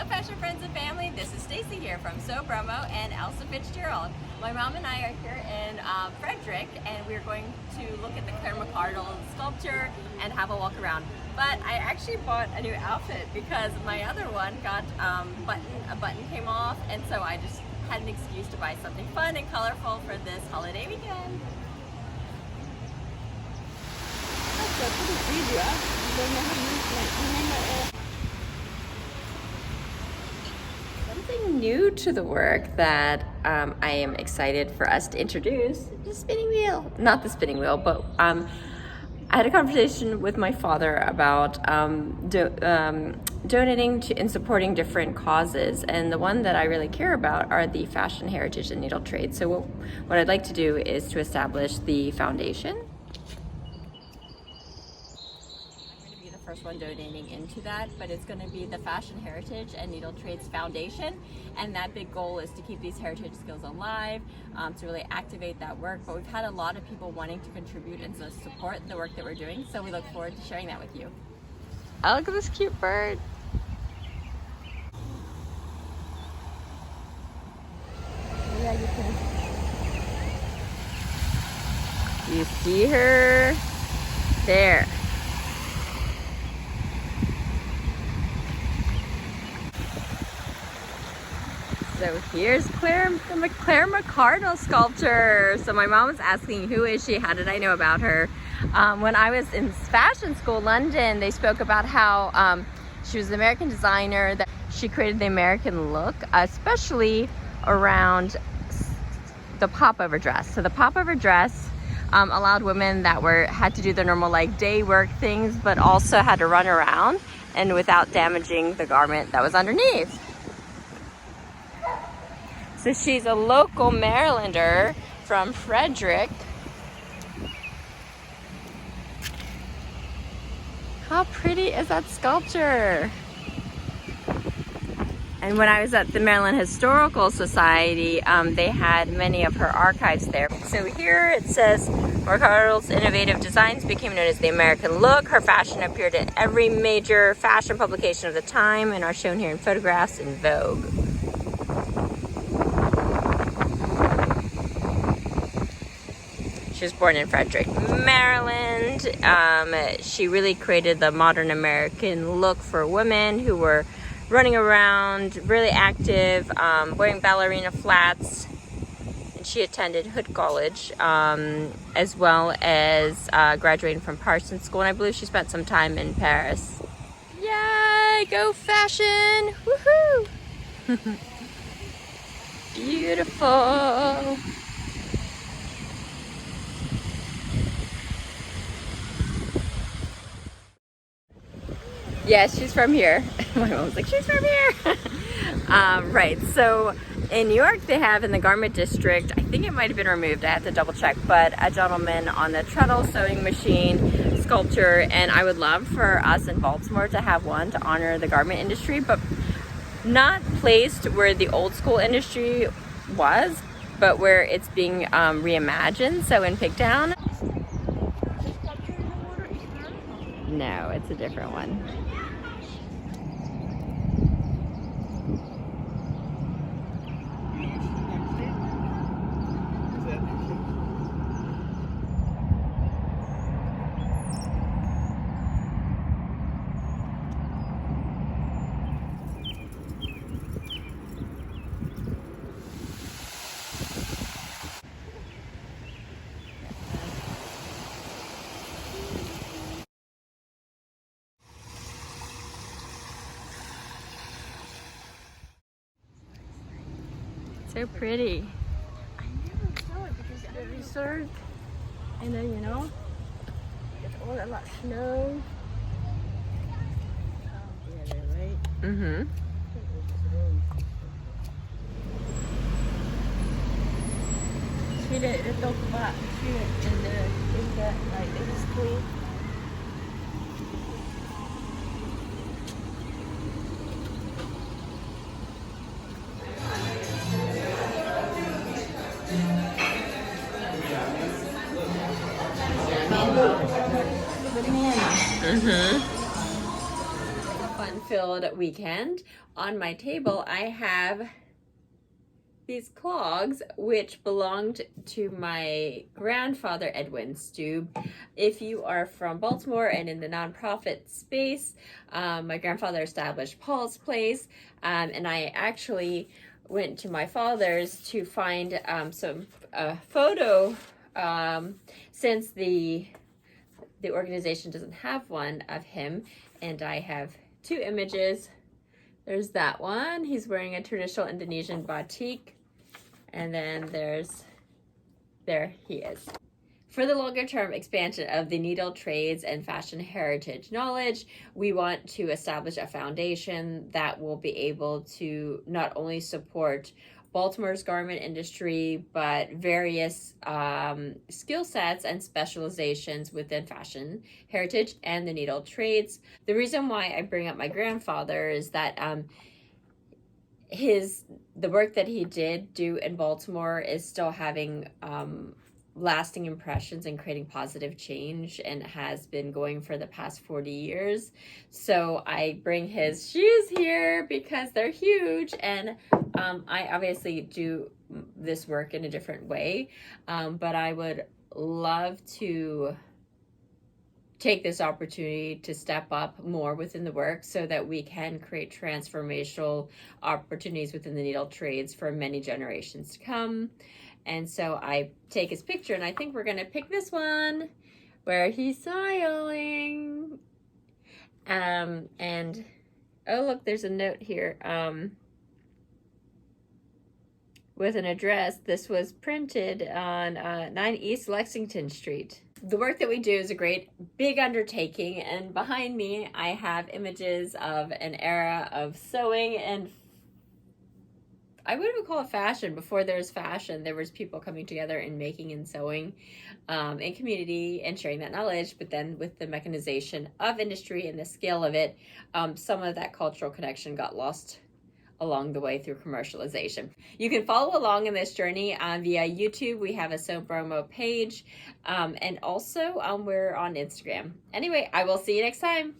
fashion friends and family? This is Stacy here from Sew Bromo and Elsa Fitzgerald. My mom and I are here in Frederick, and we're going to look at the Claire McCardell sculpture and have a walk around. But I actually bought a new outfit because my other one got a button came off, and so I just had an excuse to buy something fun and colorful for this holiday weekend. Something new to the work that I am excited for us to introduce, the spinning wheel. Not the spinning wheel, but I had a conversation with my father about donating to and supporting different causes, and the one that I really care about are the fashion heritage and needle trade. So what I'd like to do is to establish the foundation. First one donating into that, but it's going to be the Fashion Heritage and Needle Trades Foundation, and that big goal is to keep these heritage skills alive, to really activate that work. But we've had a lot of people wanting to contribute and to support the work that we're doing, so we look forward to sharing that with you. Oh, look at this cute bird. Yeah, you can. You see her there. So here's Claire McCardell sculpture. So my mom was asking, who is she? How did I know about her? When I was in fashion school, London, they spoke about how she was an American designer, that she created the American look, especially around the popover dress. So the popover dress allowed women that had to do their normal like day work things, but also had to run around and without damaging the garment that was underneath. So she's a local Marylander from Frederick. How pretty is that sculpture? And when I was at the Maryland Historical Society, they had many of her archives there. So here it says, McCardell's innovative designs became known as the American look. Her fashion appeared in every major fashion publication of the time and are shown here in photographs in Vogue. She was born in Frederick, Maryland. She really created the modern American look for women who were running around, really active, wearing ballerina flats. And she attended Hood College, as well as graduating from Parsons School. And I believe she spent some time in Paris. Yay, go fashion! Woohoo! Beautiful. Yes, she's from here. My mom's like, she's from here. Right, so in New York, they have in the garment district, I think it might have been removed, I have to double check, but a gentleman on the treadle sewing machine sculpture, and I would love for us in Baltimore to have one to honor the garment industry, but not placed where the old school industry was, but where it's being reimagined, so in Pigtown. No, it's a different one. So pretty. I never saw it because I researched, and then it's all a lot of snow. Yeah, they're right. Mm-hmm. See the dog back here in the like in the street. Mm-hmm. Fun. fun-filled weekend. On my table, I have these clogs, which belonged to my grandfather, Edwin Stube. If you are from Baltimore and in the nonprofit space, my grandfather established Paul's Place, and I actually went to my father's to find some photo, since the organization doesn't have one of him, and I have two images. There's that one. He's wearing a traditional Indonesian batik. And then there he is. For the longer term expansion of the needle trades and fashion heritage knowledge, we want to establish a foundation that will be able to not only support Baltimore's garment industry, but various skill sets and specializations within fashion heritage and the needle trades. The reason why I bring up my grandfather is that the work that he did do in Baltimore is still having lasting impressions and creating positive change, and has been going for the past 40 years. So I bring his shoes here because they're huge, and I obviously do this work in a different way, but I would love to take this opportunity to step up more within the work so that we can create transformational opportunities within the needle trades for many generations to come. And so I take his picture, and I think we're going to pick this one where he's smiling. And oh, look, there's a note here with an address. This was printed on 9 East Lexington Street. The work that we do is a great big undertaking, and behind me I have images of an era of sewing, and I wouldn't even call it fashion. Before there was fashion, there was people coming together and making and sewing in community and sharing that knowledge. But then with the mechanization of industry and the scale of it, some of that cultural connection got lost along the way through commercialization. You can follow along in this journey via YouTube. We have a Sew Promo page, and also we're on Instagram. Anyway, I will see you next time.